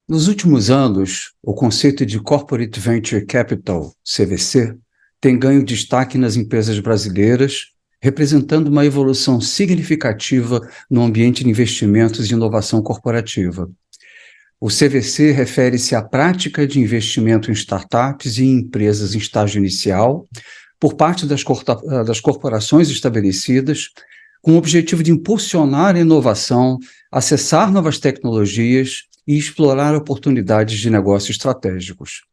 Nos últimos anos, o conceito de Corporate Venture Capital, CVC, tem ganho destaque nas empresas brasileiras, representando uma evolução significativa no ambiente de investimentos e inovação corporativa. O CVC refere-se à prática de investimento em startups e em empresas em estágio inicial, por parte das corporações estabelecidas, com o objetivo de impulsionar a inovação, acessar novas tecnologias e explorar oportunidades de negócio estratégicos.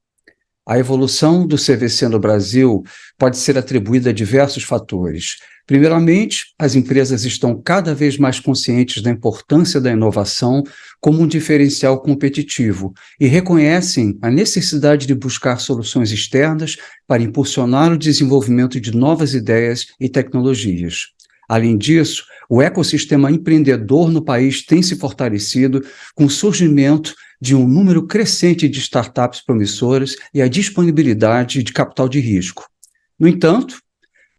A evolução do CVC no Brasil pode ser atribuída a diversos fatores. Primeiramente, as empresas estão cada vez mais conscientes da importância da inovação como um diferencial competitivo e reconhecem a necessidade de buscar soluções externas para impulsionar o desenvolvimento de novas ideias e tecnologias. Além disso, o ecossistema empreendedor no país tem se fortalecido com o surgimento de um número crescente de startups promissoras e a disponibilidade de capital de risco. No entanto,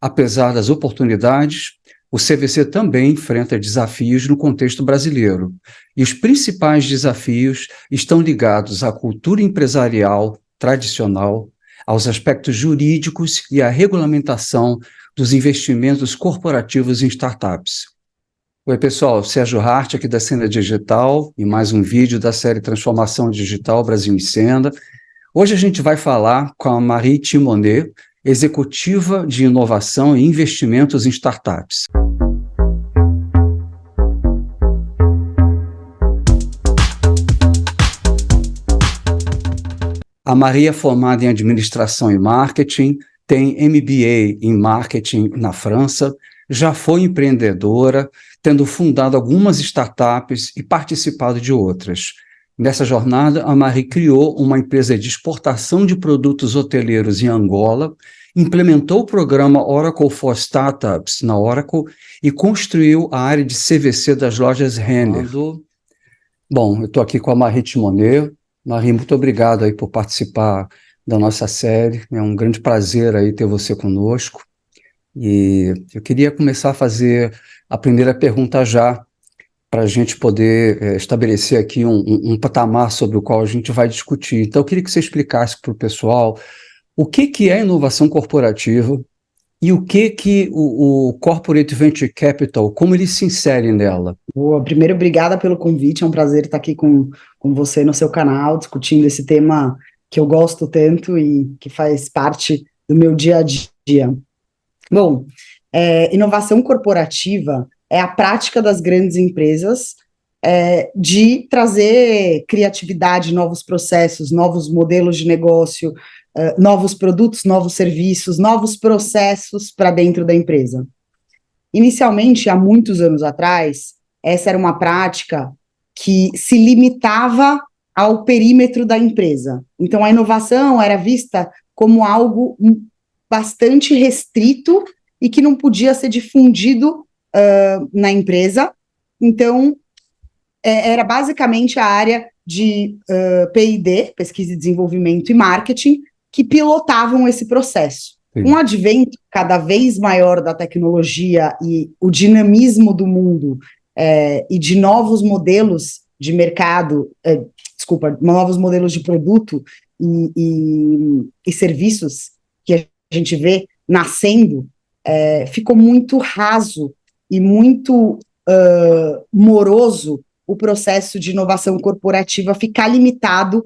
apesar das oportunidades, o CVC também enfrenta desafios no contexto brasileiro, e os principais desafios estão ligados à cultura empresarial tradicional, aos aspectos jurídicos e à regulamentação dos investimentos corporativos em startups. Oi, pessoal, Sérgio Hart aqui da Cena Digital, e mais um vídeo da série Transformação Digital Brasil em Cena. Hoje a gente vai falar com a Marie Timonet, executiva de inovação e investimentos em startups. A Marie é formada em administração e marketing, tem MBA em marketing na França, já foi empreendedora, tendo fundado algumas startups e participado de outras. Nessa jornada, a Marie criou uma empresa de exportação de produtos hoteleiros em Angola, implementou o programa Oracle for Startups na Oracle e construiu a área de CVC das lojas Renner. Bom, eu estou aqui com a Marie Timonet. Marie, muito obrigado aí por participar da nossa série. É um grande prazer aí ter você conosco. E eu queria começar a fazer a primeira pergunta já, para a gente poder estabelecer aqui um patamar sobre o qual a gente vai discutir. Então, eu queria que você explicasse para o pessoal o que é inovação corporativa e o que o Corporate Venture Capital, como ele se insere nela. Boa, primeiro, obrigada pelo convite, é um prazer estar aqui com você no seu canal, discutindo esse tema que eu gosto tanto e que faz parte do meu dia a dia. Bom, inovação corporativa é a prática das grandes empresas de trazer criatividade, novos processos, novos modelos de negócio, novos produtos, novos serviços, novos processos para dentro da empresa. Inicialmente, há muitos anos atrás, essa era uma prática que se limitava ao perímetro da empresa. Então, a inovação era vista como algo bastante restrito e que não podia ser difundido na empresa. Então, era basicamente a área de P&D, Pesquisa e Desenvolvimento e Marketing, que pilotavam esse processo. Sim. Com o advento cada vez maior da tecnologia e o dinamismo do mundo e de novos modelos de mercado, novos modelos de produto e serviços que a gente vê nascendo, ficou muito raso e muito moroso o processo de inovação corporativa ficar limitado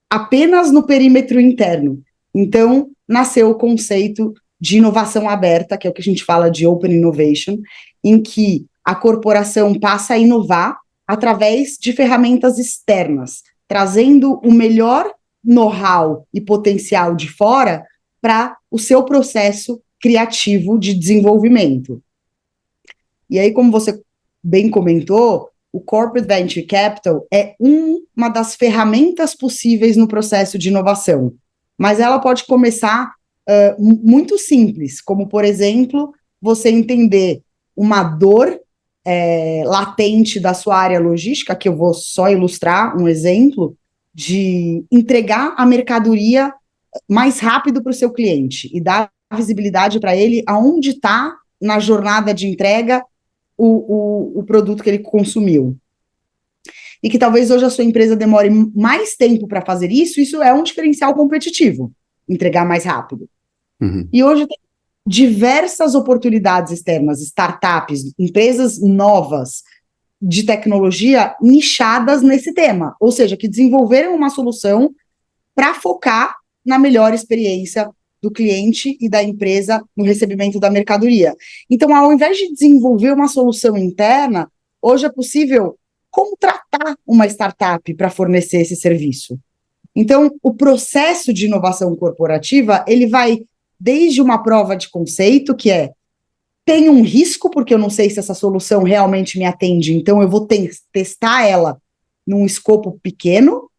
apenas no perímetro interno. Então, nasceu o conceito de inovação aberta, que é o que a gente fala de Open Innovation, em que a corporação passa a inovar através de ferramentas externas, trazendo o melhor know-how e potencial de fora para o seu processo criativo de desenvolvimento. E aí, como você bem comentou, o Corporate Venture Capital é uma das ferramentas possíveis no processo de inovação, mas ela pode começar muito simples, como, por exemplo, você entender uma dor latente da sua área logística, que eu vou só ilustrar um exemplo, de entregar a mercadoria mais rápido para o seu cliente e dar visibilidade para ele aonde está na jornada de entrega o produto que ele consumiu. e que talvez hoje a sua empresa demore mais tempo para fazer isso é um diferencial competitivo, entregar mais rápido. Uhum. E hoje tem diversas oportunidades externas, startups, empresas novas de tecnologia nichadas nesse tema, ou seja, que desenvolveram uma solução para focar na melhor experiência do cliente e da empresa no recebimento da mercadoria. Então, ao invés de desenvolver uma solução interna, hoje é possível contratar uma startup para fornecer esse serviço. Então, o processo de inovação corporativa, ele vai desde uma prova de conceito, que é, tem um risco, porque eu não sei se essa solução realmente me atende, então eu vou testar ela num escopo pequeno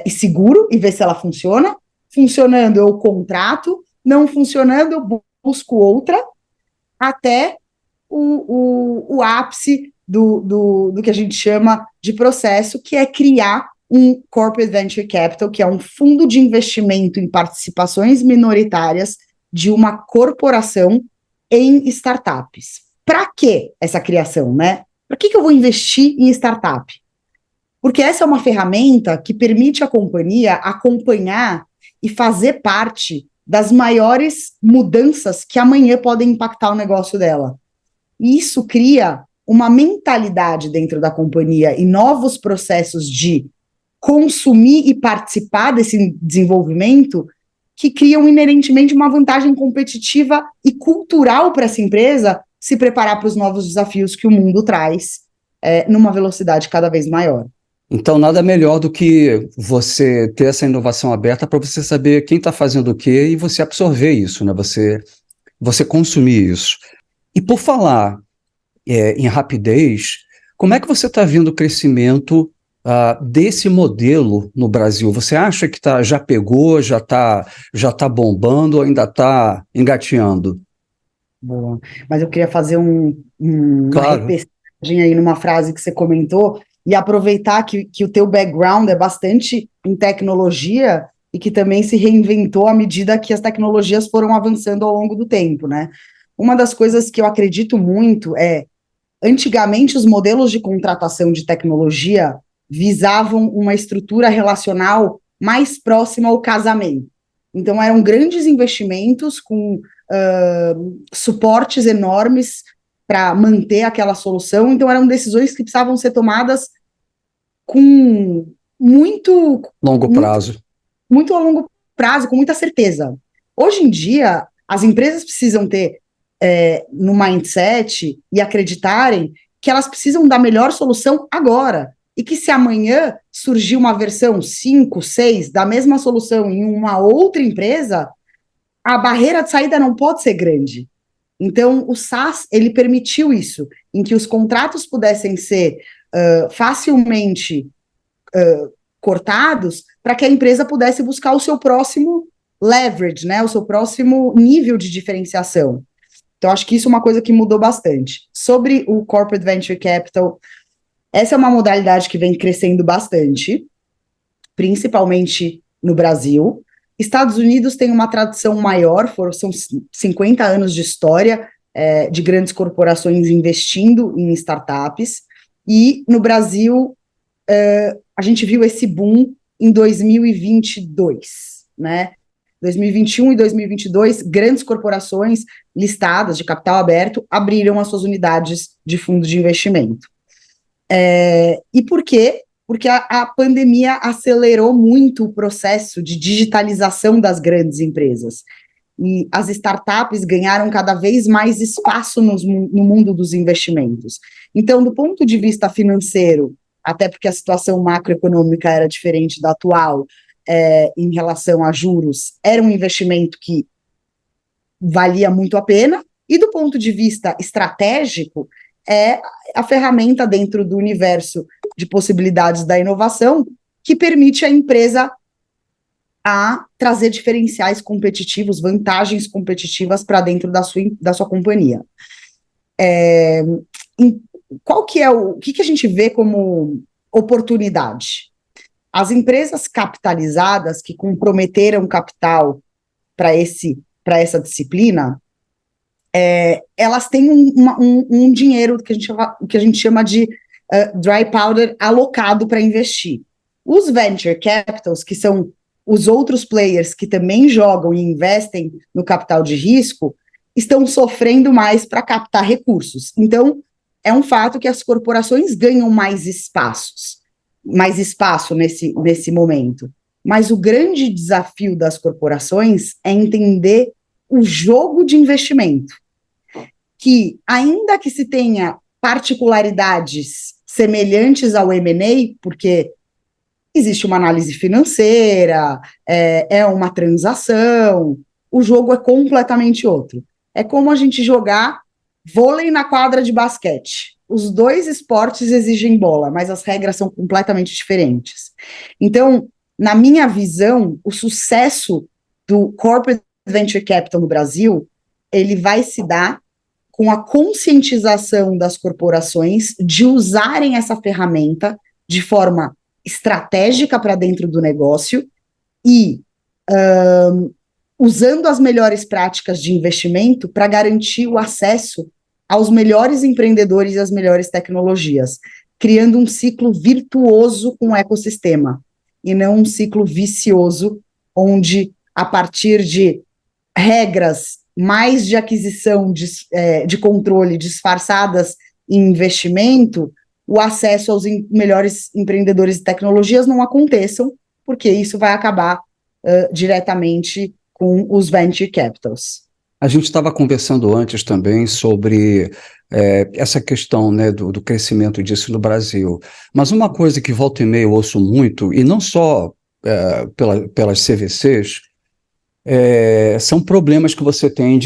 e seguro, e ver se ela funciona. Funcionando, eu contrato, não funcionando, eu busco outra, até o ápice do que a gente chama de processo, que é criar um Corporate Venture Capital, que é um fundo de investimento em participações minoritárias de uma corporação em startups. Para que essa criação, né? Para que eu vou investir em startup? Porque essa é uma ferramenta que permite à companhia acompanhar e fazer parte das maiores mudanças que amanhã podem impactar o negócio dela. E isso cria uma mentalidade dentro da companhia e novos processos de consumir e participar desse desenvolvimento que criam inerentemente uma vantagem competitiva e cultural para essa empresa se preparar para os novos desafios que o mundo traz numa velocidade cada vez maior. Então, nada melhor do que você ter essa inovação aberta para você saber quem está fazendo o quê e você absorver isso, né? Você consumir isso. E por falar em rapidez, como é que você está vendo o crescimento desse modelo no Brasil? Você acha que já pegou, já tá bombando ou ainda está engateando? Boa. Mas eu queria fazer uma Claro. repescagem aí numa frase que você comentou e aproveitar que o teu background é bastante em tecnologia e que também se reinventou à medida que as tecnologias foram avançando ao longo do tempo, né? Uma das coisas que eu acredito muito antigamente os modelos de contratação de tecnologia visavam uma estrutura relacional mais próxima ao casamento. Então, eram grandes investimentos com suportes enormes para manter aquela solução. Então, eram decisões que precisavam ser tomadas com muito Longo prazo. Muito a longo prazo, com muita certeza. Hoje em dia, as empresas precisam ter no mindset e acreditarem que elas precisam da melhor solução agora. E que se amanhã surgir uma versão 5, 6 da mesma solução em uma outra empresa, a barreira de saída não pode ser grande. Então, o SaaS, ele permitiu isso, em que os contratos pudessem ser facilmente cortados para que a empresa pudesse buscar o seu próximo leverage, né, o seu próximo nível de diferenciação. Então, acho que isso é uma coisa que mudou bastante. Sobre o Corporate Venture Capital, essa é uma modalidade que vem crescendo bastante, principalmente no Brasil. Estados Unidos tem uma tradição maior, são 50 anos de história de grandes corporações investindo em startups, e no Brasil a gente viu esse boom em 2022, né? 2021 e 2022, grandes corporações listadas de capital aberto abriram as suas unidades de fundo de investimento. E por quê? Porque a pandemia acelerou muito o processo de digitalização das grandes empresas. E as startups ganharam cada vez mais espaço no mundo dos investimentos. Então, do ponto de vista financeiro, até porque a situação macroeconômica era diferente da atual, em relação a juros, era um investimento que valia muito a pena, e do ponto de vista estratégico, é a ferramenta dentro do universo de possibilidades da inovação que permite à empresa a trazer diferenciais competitivos, vantagens competitivas para dentro da sua companhia. Qual que é o que a gente vê como oportunidade? As empresas capitalizadas que comprometeram capital para essa disciplina, elas têm um dinheiro que a gente chama de dry powder alocado para investir. Os venture capitals, que são os outros players que também jogam e investem no capital de risco, estão sofrendo mais para captar recursos. Então, é um fato que as corporações ganham mais espaço nesse momento. Mas o grande desafio das corporações é entender o jogo de investimento, que, ainda que se tenha particularidades semelhantes ao M&A, porque existe uma análise financeira, é uma transação, o jogo é completamente outro. É como a gente jogar vôlei na quadra de basquete. Os dois esportes exigem bola, mas as regras são completamente diferentes. Então, na minha visão, o sucesso do Corporate Venture Capital no Brasil, ele vai se dar com a conscientização das corporações de usarem essa ferramenta de forma estratégica para dentro do negócio e usando as melhores práticas de investimento para garantir o acesso aos melhores empreendedores e às melhores tecnologias, criando um ciclo virtuoso com o ecossistema, e não um ciclo vicioso, onde, a partir de regras mais de aquisição, de controle disfarçadas em investimento, o acesso aos melhores empreendedores e tecnologias não aconteçam, porque isso vai acabar diretamente com os venture capitals. A gente estava conversando antes também sobre essa questão, né, do crescimento disso no Brasil. Mas uma coisa que volta e meia eu ouço muito, e não só pelas CVCs, são problemas que você tem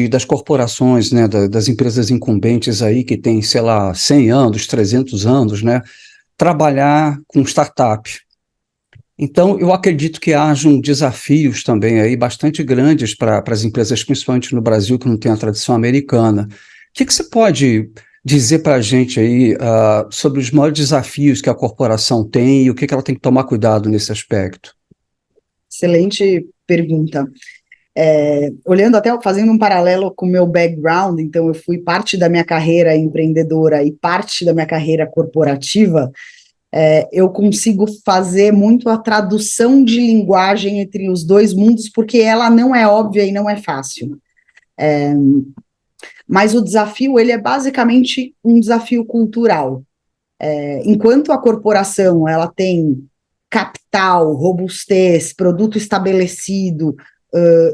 das corporações, né, das empresas incumbentes aí que têm, sei lá, 100 anos, 300 anos, né, trabalhar com startup. Então, eu acredito que hajam desafios também aí bastante grandes para as empresas, principalmente no Brasil, que não tem a tradição americana. O que você pode dizer para a gente aí sobre os maiores desafios que a corporação tem e o que ela tem que tomar cuidado nesse aspecto? Excelente pergunta. Olhando até, fazendo um paralelo com o meu background, então eu fui parte da minha carreira empreendedora e parte da minha carreira corporativa, eu consigo fazer muito a tradução de linguagem entre os dois mundos, porque ela não é óbvia e não é fácil. Mas o desafio, ele é basicamente um desafio cultural. Enquanto a corporação, ela tem capital, robustez, produto estabelecido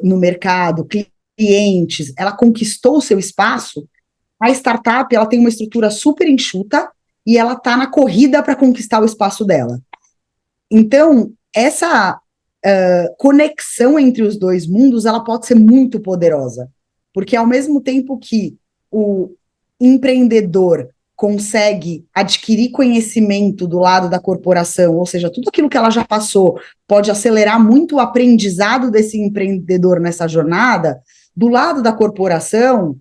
no mercado, clientes, ela conquistou o seu espaço, a startup, ela tem uma estrutura super enxuta, e ela está na corrida para conquistar o espaço dela. Então, essa conexão entre os dois mundos, ela pode ser muito poderosa, porque ao mesmo tempo que o empreendedor consegue adquirir conhecimento do lado da corporação, ou seja, tudo aquilo que ela já passou pode acelerar muito o aprendizado desse empreendedor nessa jornada, do lado da corporação,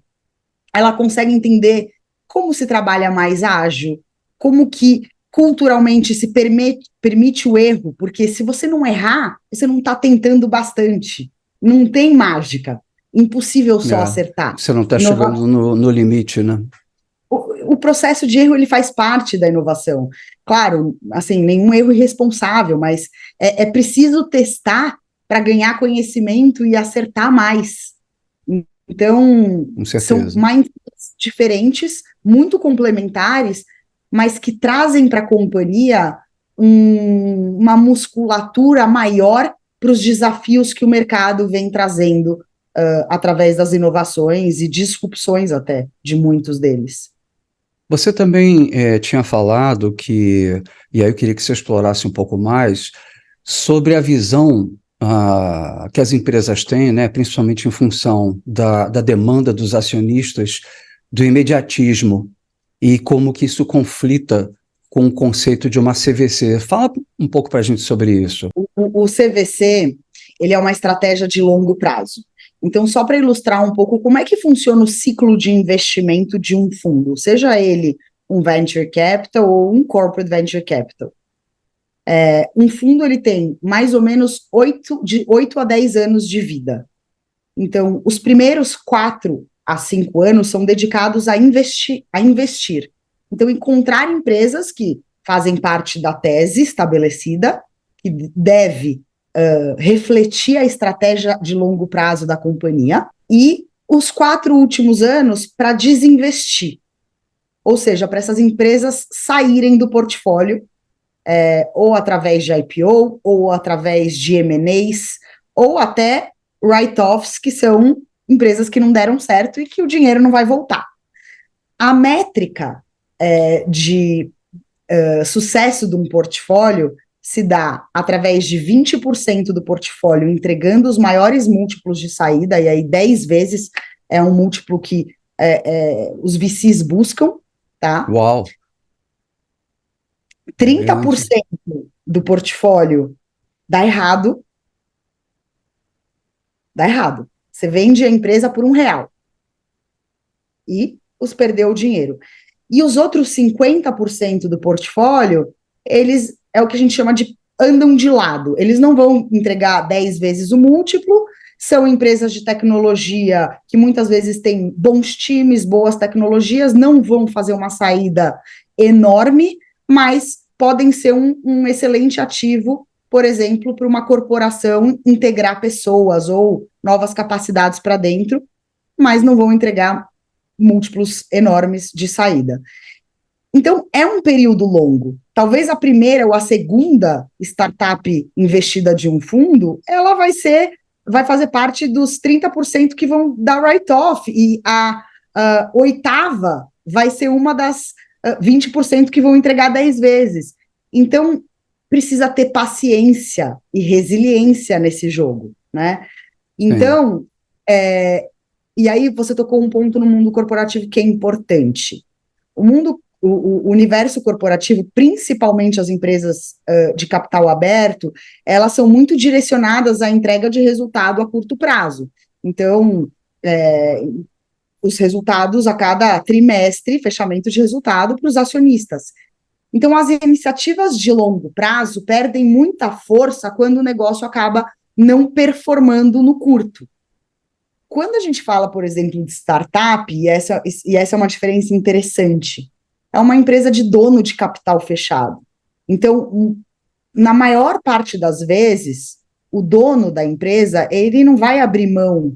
ela consegue entender como se trabalha mais ágil, como que culturalmente se permite o erro, porque se você não errar, você não está tentando bastante, não tem mágica, impossível só acertar. Você não está chegando no limite, né? O processo de erro, ele faz parte da inovação. Claro, assim, nenhum erro irresponsável, mas é preciso testar para ganhar conhecimento e acertar mais. Então, são mindsets diferentes, muito complementares, mas que trazem para a companhia uma musculatura maior para os desafios que o mercado vem trazendo através das inovações e disrupções até de muitos deles. Você também tinha falado que, e aí eu queria que você explorasse um pouco mais, sobre a visão que as empresas têm, né, principalmente em função da demanda dos acionistas, do imediatismo, e como que isso conflita com o conceito de uma CVC. Fala um pouco para a gente sobre isso. O CVC, ele é uma estratégia de longo prazo. Então, só para ilustrar um pouco como é que funciona o ciclo de investimento de um fundo, seja ele um venture capital ou um corporate venture capital. Um fundo, ele tem mais ou menos 8 a 10 anos de vida. Então, os primeiros 4 a 5 anos são dedicados a investir. Então, encontrar empresas que fazem parte da tese estabelecida, que deve refletir a estratégia de longo prazo da companhia, e os 4 últimos anos para desinvestir, ou seja, para essas empresas saírem do portfólio, ou através de IPO, ou através de M&As, ou até write-offs, que são empresas que não deram certo e que o dinheiro não vai voltar. A métrica de sucesso de um portfólio se dá através de 20% do portfólio entregando os maiores múltiplos de saída, e aí 10 vezes é um múltiplo que os VCs buscam, tá? Uau! 30% do portfólio dá errado. Dá errado. Você vende a empresa por R$1 e os perdeu o dinheiro. E os outros 50% do portfólio, eles é o que a gente chama de andam de lado. Eles não vão entregar 10 vezes o múltiplo, são empresas de tecnologia que muitas vezes têm bons times, boas tecnologias, não vão fazer uma saída enorme, mas podem ser um excelente ativo, por exemplo, para uma corporação integrar pessoas ou novas capacidades para dentro, mas não vão entregar múltiplos enormes de saída. Então, é um período longo. Talvez a primeira ou a segunda startup investida de um fundo, ela vai fazer parte dos 30% que vão dar write-off, e a oitava vai ser uma das 20% que vão entregar 10 vezes. Então, precisa ter paciência e resiliência nesse jogo, né? Então, e aí você tocou um ponto no mundo corporativo que é importante. O universo corporativo, principalmente as empresas de capital aberto, elas são muito direcionadas à entrega de resultado a curto prazo. Então, os resultados a cada trimestre, fechamento de resultado para os acionistas. Então, as iniciativas de longo prazo perdem muita força quando o negócio acaba não performando no curto. Quando a gente fala, por exemplo, de startup, e essa é uma diferença interessante, é uma empresa de dono de capital fechado. Então, na maior parte das vezes, o dono da empresa, ele não vai abrir mão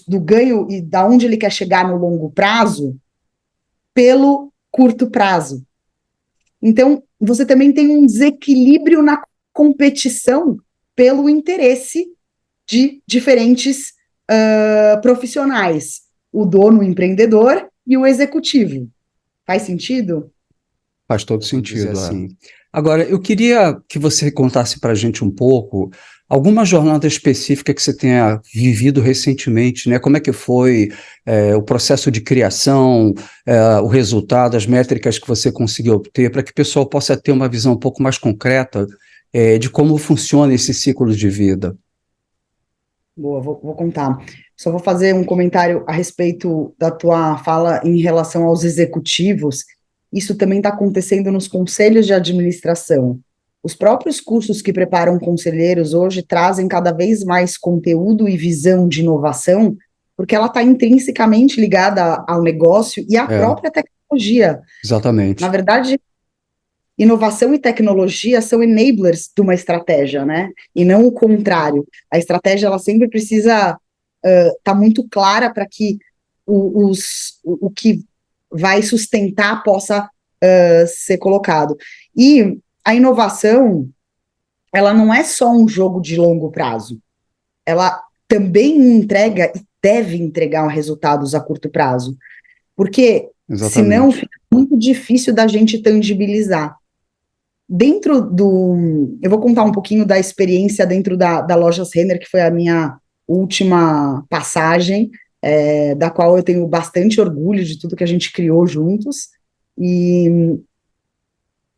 do ganho e da onde ele quer chegar no longo prazo pelo curto prazo. Então, você também tem um desequilíbrio na competição pelo interesse de diferentes profissionais, o dono, o empreendedor e o executivo. Faz sentido? Faz todo sentido, assim. Agora, eu queria que você contasse para a gente um pouco alguma jornada específica que você tenha vivido recentemente, né? Como é que foi o processo de criação, o resultado, as métricas que você conseguiu obter, para que o pessoal possa ter uma visão um pouco mais concreta de como funciona esse ciclo de vida. Boa, vou contar. Só vou fazer um comentário a respeito da tua fala em relação aos executivos. Isso também está acontecendo nos conselhos de administração. Os próprios cursos que preparam conselheiros hoje trazem cada vez mais conteúdo e visão de inovação, porque ela está intrinsecamente ligada ao negócio e à própria tecnologia. Exatamente. Na verdade, inovação e tecnologia são enablers de uma estratégia, né? E não o contrário. A estratégia, ela sempre precisa estar muito clara para que o que vai sustentar possa ser colocado. E a inovação, ela não é só um jogo de longo prazo. Ela também entrega e deve entregar resultados a curto prazo. Porque, senão, fica muito difícil da gente tangibilizar. Eu vou contar um pouquinho da experiência dentro da Lojas Renner, que foi a minha última passagem, da qual eu tenho bastante orgulho de tudo que a gente criou juntos, e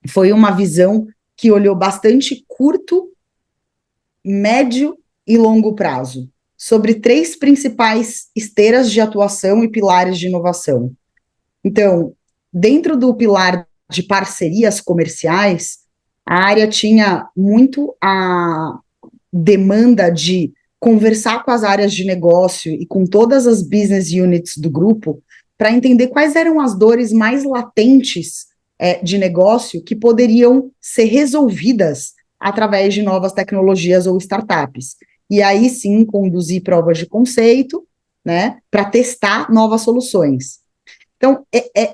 foi uma visão que olhou bastante curto, médio e longo prazo, sobre 3 principais esteiras de atuação e pilares de inovação. Então, dentro do pilar de parcerias comerciais, a área tinha muito a demanda de conversar com as áreas de negócio e com todas as business units do grupo para entender quais eram as dores mais latentes de negócio que poderiam ser resolvidas através de novas tecnologias ou startups. E aí sim conduzir provas de conceito, né, para testar novas soluções. Então,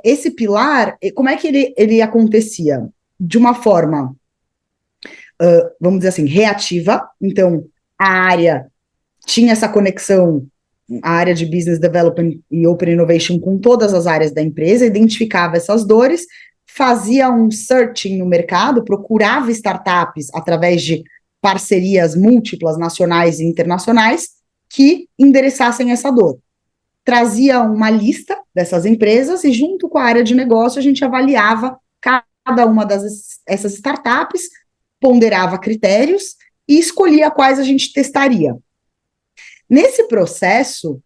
esse pilar, como é que ele acontecia? De uma forma, vamos dizer assim, reativa. Então, a área tinha essa conexão, a área de Business Development e Open Innovation com todas as áreas da empresa, identificava essas dores, fazia um searching no mercado, procurava startups através de parcerias múltiplas, nacionais e internacionais, que endereçassem essa dor. Trazia uma lista dessas empresas e, junto com a área de negócio, a gente avaliava cada uma dessas startups, ponderava critérios e escolhia quais a gente testaria. Nesse processo,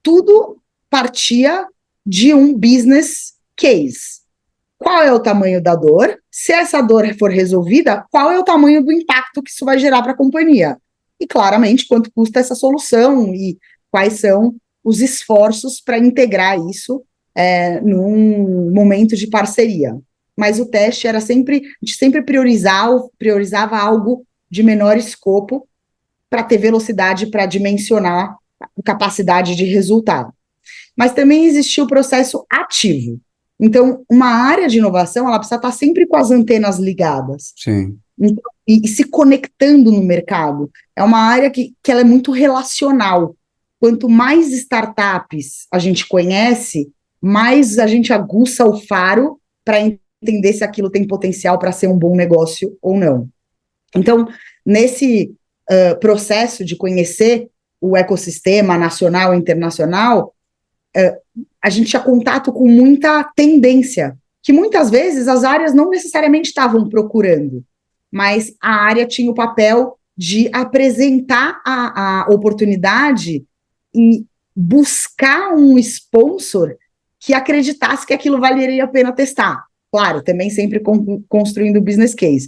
tudo partia de um business case. Qual é o tamanho da dor? Se essa dor for resolvida, qual é o tamanho do impacto que isso vai gerar para a companhia? E, claramente, quanto custa essa solução e quais são os esforços para integrar isso num momento de parceria. Mas o teste era sempre, a gente sempre priorizava algo de menor escopo para ter velocidade para dimensionar a capacidade de resultado. Mas também existia o processo ativo. Então, uma área de inovação, ela precisa estar sempre com as antenas ligadas. Sim. Então, e se conectando no mercado. É uma área que ela é muito relacional. Quanto mais startups a gente conhece, mais a gente aguça o faro para entender se aquilo tem potencial para ser um bom negócio ou não. Então, nesse processo de conhecer o ecossistema nacional e internacional, a gente tinha contato com muita tendência, que muitas vezes as áreas não necessariamente estavam procurando, mas a área tinha o papel de apresentar a oportunidade e buscar um sponsor que acreditasse que aquilo valeria a pena testar. Claro, também sempre construindo o business case.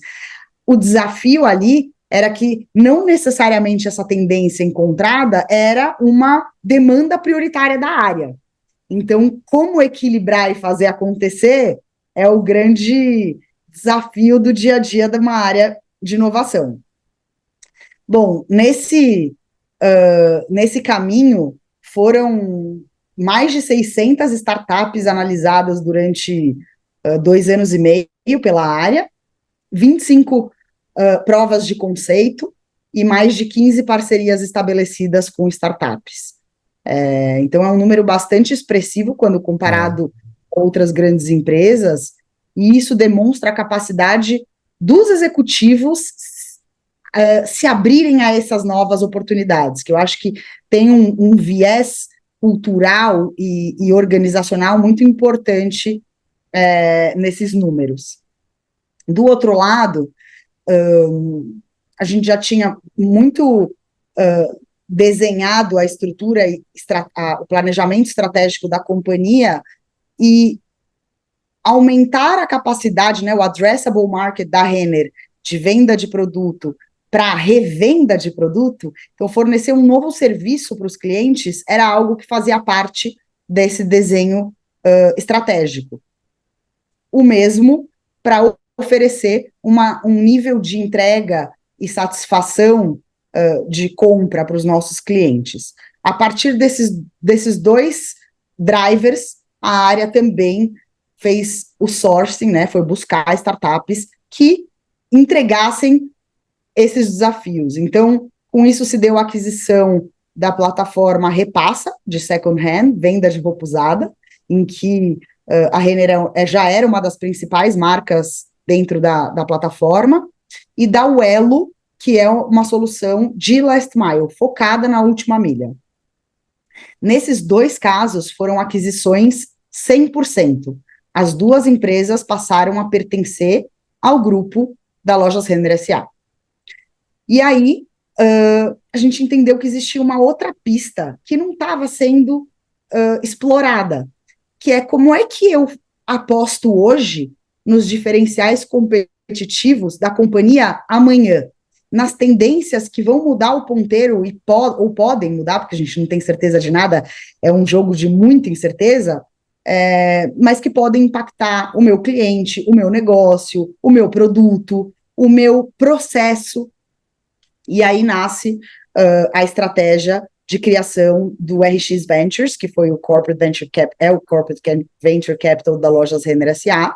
O desafio ali era que não necessariamente essa tendência encontrada era uma demanda prioritária da área. Então, como equilibrar e fazer acontecer é o grande desafio do dia a dia de uma área de inovação. Bom, nesse caminho, foram mais de 600 startups analisadas durante 2 anos e meio pela área, 25 provas de conceito e mais de 15 parcerias estabelecidas com startups. Então, é um número bastante expressivo quando comparado com outras grandes empresas, e isso demonstra a capacidade dos executivos se abrirem a essas novas oportunidades, que eu acho que tem um viés cultural e organizacional muito importante nesses números. Do outro lado, a gente já tinha muito desenhado a estrutura e o planejamento estratégico da companhia e aumentar a capacidade, né, o addressable market da Renner de venda de produto para revenda de produto, então fornecer um novo serviço para os clientes era algo que fazia parte desse desenho estratégico. O mesmo para oferecer um nível de entrega e satisfação de compra para os nossos clientes. A partir desses dois drivers, a área também fez o sourcing, né, foi buscar startups que entregassem esses desafios. Então, com isso se deu a aquisição da plataforma Repassa, de second hand, venda de roupa usada, em que a Renner já era uma das principais marcas dentro da plataforma, e da Uelo, que é uma solução de last mile, focada na última milha. Nesses dois casos, foram aquisições 100%. As duas empresas passaram a pertencer ao grupo da Lojas Renner S.A. E aí, a gente entendeu que existia uma outra pista que não estava sendo explorada, que é como é que eu aposto hoje nos diferenciais competitivos da companhia amanhã, nas tendências que vão mudar o ponteiro ou podem mudar, porque a gente não tem certeza de nada, é um jogo de muita incerteza, mas que podem impactar o meu cliente, o meu negócio, o meu produto, o meu processo. E aí nasce a estratégia de criação do RX Ventures, que foi o Corporate Venture o Corporate Venture Capital da Lojas Renner S.A.,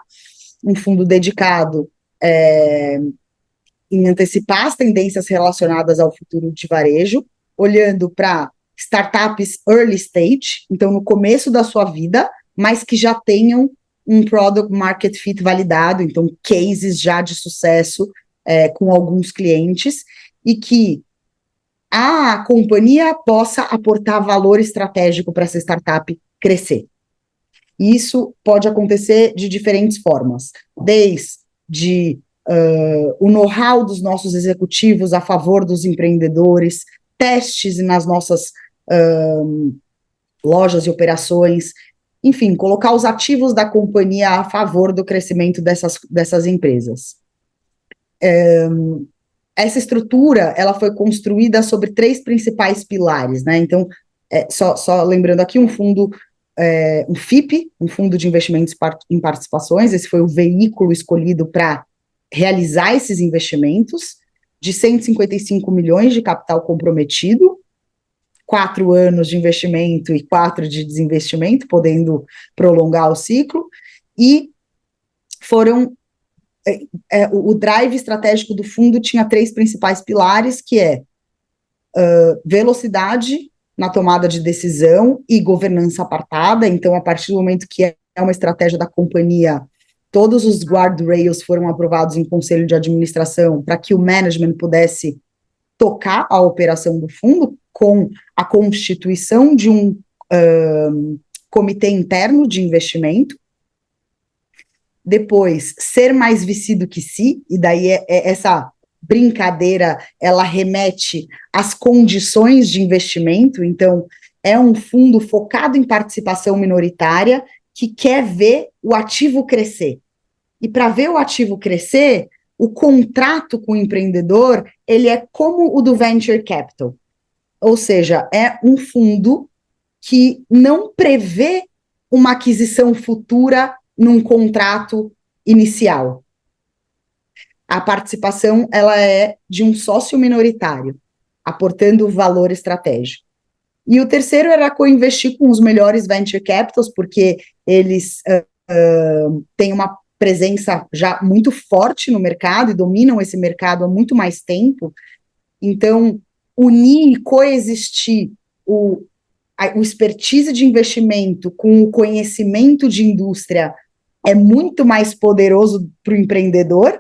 um fundo dedicado em antecipar as tendências relacionadas ao futuro de varejo, olhando para startups early stage, então no começo da sua vida, mas que já tenham um product market fit validado, então cases já de sucesso com alguns clientes, e que a companhia possa aportar valor estratégico para essa startup crescer. E isso pode acontecer de diferentes formas, desde o know-how dos nossos executivos a favor dos empreendedores, testes nas nossas lojas e operações, enfim, colocar os ativos da companhia a favor do crescimento dessas empresas. Essa estrutura, ela foi construída sobre 3 principais pilares, né? Então, só lembrando aqui, um fundo, um FIP, um fundo de investimentos em participações, esse foi o veículo escolhido para realizar esses investimentos, de 155 milhões de capital comprometido, 4 anos de investimento e 4 de desinvestimento, podendo prolongar o ciclo, e foram o drive estratégico do fundo tinha 3 principais pilares, que velocidade na tomada de decisão e governança apartada. Então, a partir do momento que é uma estratégia da companhia, todos os guardrails foram aprovados em conselho de administração para que o management pudesse tocar a operação do fundo com a constituição de um comitê interno de investimento. Depois, ser mais VC do que si, e daí essa brincadeira, ela remete às condições de investimento. Então, é um fundo focado em participação minoritária que quer ver o ativo crescer. E para ver o ativo crescer, o contrato com o empreendedor, ele é como o do Venture Capital. Ou seja, é um fundo que não prevê uma aquisição futura num contrato inicial. A participação, ela é de um sócio minoritário, aportando valor estratégico. E o terceiro era co-investir com os melhores venture capitals, porque eles têm uma presença já muito forte no mercado e dominam esse mercado há muito mais tempo. Então, unir e coexistir o expertise de investimento com o conhecimento de indústria é muito mais poderoso para o empreendedor.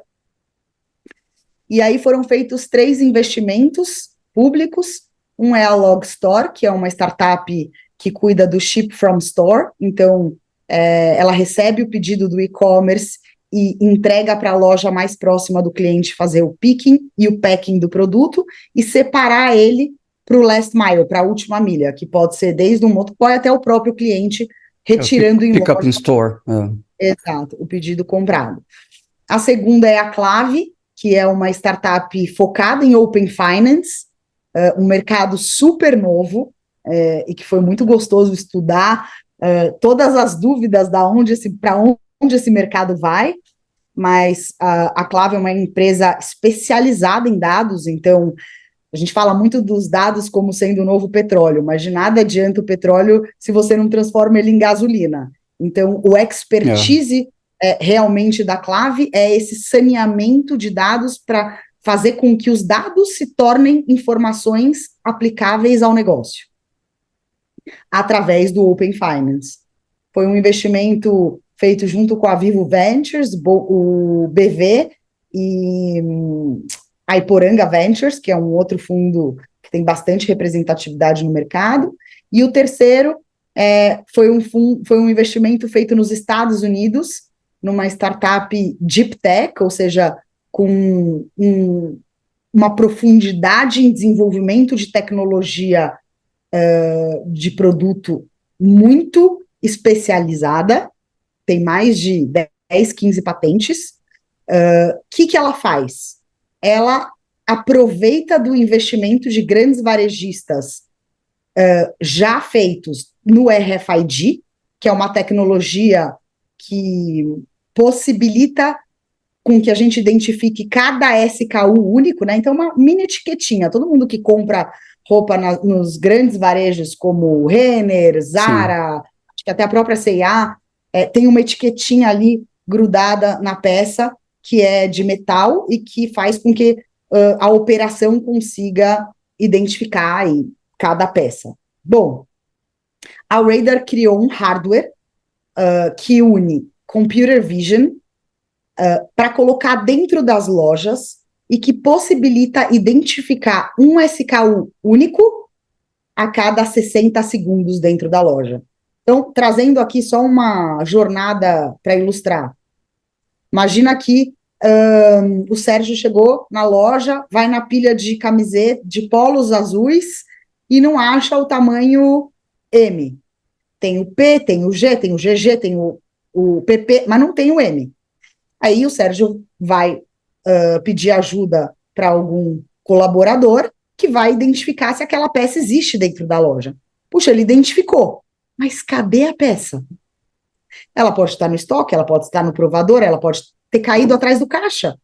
E aí foram feitos 3 investimentos públicos. Um é a Logstore, que é uma startup que cuida do ship from store. Então, ela recebe o pedido do e-commerce e entrega para a loja mais próxima do cliente fazer o picking e o packing do produto e separar ele para o last mile, para a última milha, que pode ser desde um motoboy até o próprio cliente retirando em loja. Pick up in store. Exato, o pedido comprado. A segunda é a Clave, que é uma startup focada em Open Finance, um mercado super novo, e que foi muito gostoso estudar todas as dúvidas para onde esse mercado vai, mas a Clave é uma empresa especializada em dados. Então a gente fala muito dos dados como sendo o novo petróleo, mas de nada adianta o petróleo se você não transforma ele em gasolina. Então, o expertise realmente da Clave é esse saneamento de dados para fazer com que os dados se tornem informações aplicáveis ao negócio, através do Open Finance. Foi um investimento feito junto com a Vivo Ventures, o BV e a Iporanga Ventures, que é um outro fundo que tem bastante representatividade no mercado. E o terceiro foi um investimento feito nos Estados Unidos, numa startup Deep Tech, ou seja, com uma profundidade em desenvolvimento de tecnologia de produto muito especializada, tem mais de 10, 15 patentes. Que ela faz? Ela aproveita do investimento de grandes varejistas já feitos no RFID, que é uma tecnologia que possibilita com que a gente identifique cada SKU único, né? Então, uma mini etiquetinha. Todo mundo que compra roupa nos grandes varejos como Renner, Zara, acho que até a própria C&A, tem uma etiquetinha ali grudada na peça que é de metal e que faz com que a operação consiga identificar aí cada peça. Bom, a Radar criou um hardware que une computer vision para colocar dentro das lojas e que possibilita identificar um SKU único a cada 60 segundos dentro da loja. Então, trazendo aqui só uma jornada para ilustrar. Imagina que o Sérgio chegou na loja, vai na pilha de camiseta, de polos azuis, e não acha o tamanho M. Tem o P, tem o G, tem o GG, tem o PP, mas não tem o M. Aí o Sérgio vai pedir ajuda para algum colaborador que vai identificar se aquela peça existe dentro da loja. Puxa, ele identificou, mas cadê a peça? Ela pode estar no estoque, ela pode estar no provador, ela pode ter caído atrás do caixa.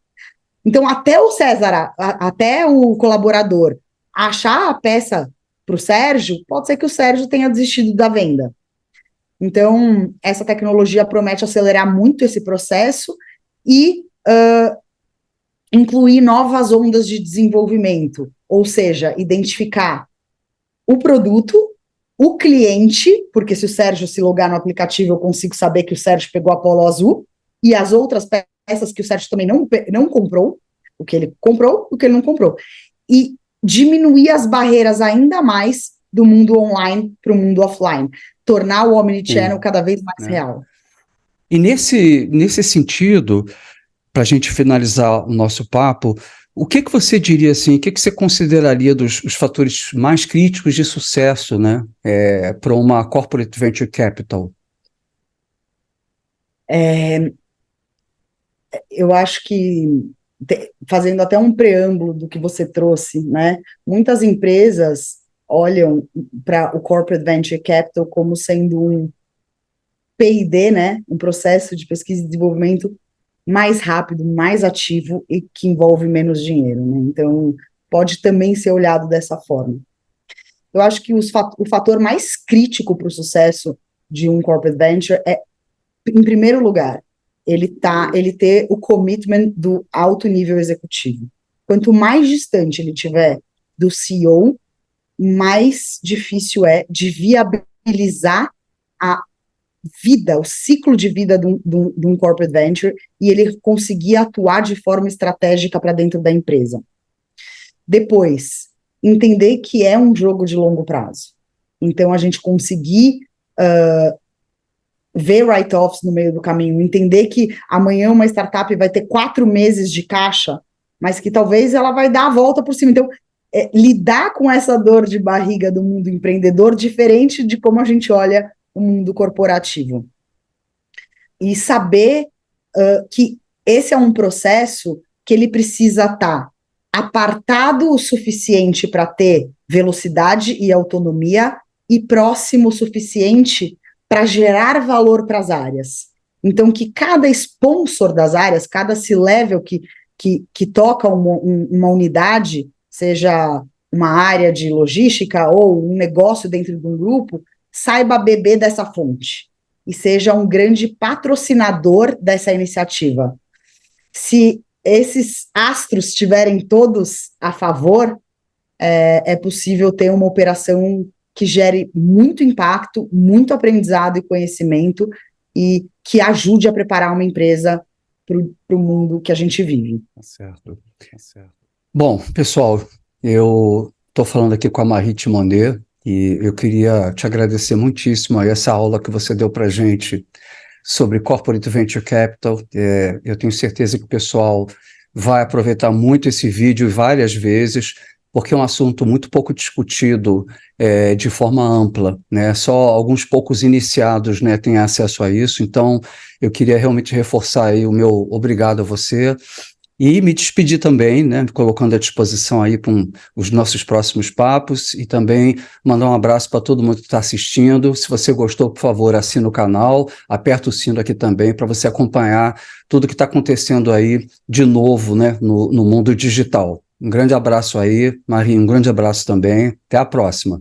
Então, até o César, até o colaborador achar a peça para o Sérgio, pode ser que o Sérgio tenha desistido da venda. Então, essa tecnologia promete acelerar muito esse processo e incluir novas ondas de desenvolvimento, ou seja, identificar o produto, o cliente, porque se o Sérgio se logar no aplicativo, eu consigo saber que o Sérgio pegou a Polo Azul, e as outras peças que o Sérgio também não comprou, o que ele comprou, o que ele não comprou. E diminuir as barreiras ainda mais do mundo online para o mundo offline, tornar o omnichannel cada vez mais real. E nesse sentido, para a gente finalizar o nosso papo, o que você diria assim, o que você consideraria os fatores mais críticos de sucesso, né, para uma corporate venture capital? Eu acho que, fazendo até um preâmbulo do que você trouxe, né, muitas empresas olham para o corporate venture capital como sendo um P&D, né, um processo de pesquisa e desenvolvimento mais rápido, mais ativo e que envolve menos dinheiro, né? Então, pode também ser olhado dessa forma. Eu acho que o fator mais crítico para o sucesso de um corporate venture é, em primeiro lugar, ele ter o commitment do alto nível executivo. Quanto mais distante ele tiver do CEO, mais difícil é de viabilizar a vida, o ciclo de vida de um corporate venture e ele conseguir atuar de forma estratégica para dentro da empresa. Depois, entender que é um jogo de longo prazo. Então, a gente conseguir ver write-offs no meio do caminho, entender que amanhã uma startup vai ter 4 meses de caixa, mas que talvez ela vai dar a volta por cima. Então, lidar com essa dor de barriga do mundo empreendedor diferente de como a gente olha o mundo corporativo. E saber que esse é um processo que ele precisa estar apartado o suficiente para ter velocidade e autonomia e próximo o suficiente para gerar valor para as áreas. Então, que cada sponsor das áreas, cada C-level que toca uma unidade, seja uma área de logística ou um negócio dentro de um grupo, saiba beber dessa fonte e seja um grande patrocinador dessa iniciativa. Se esses astros estiverem todos a favor, é possível ter uma operação que gere muito impacto, muito aprendizado e conhecimento e que ajude a preparar uma empresa para o mundo que a gente vive. Tá certo. Bom, pessoal, eu estou falando aqui com a Marit Monet, e eu queria te agradecer muitíssimo aí essa aula que você deu para a gente sobre Corporate Venture Capital. Eu tenho certeza que o pessoal vai aproveitar muito esse vídeo várias vezes, porque é um assunto muito pouco discutido de forma ampla, né? Só alguns poucos iniciados, né, têm acesso a isso. Então, eu queria realmente reforçar aí o meu obrigado a você. E me despedir também, né, colocando à disposição aí com os nossos próximos papos e também mandar um abraço para todo mundo que está assistindo. Se você gostou, por favor, assina o canal, aperta o sino aqui também para você acompanhar tudo que está acontecendo aí de novo, né, no mundo digital. Um grande abraço aí, Marinho, um grande abraço também. Até a próxima.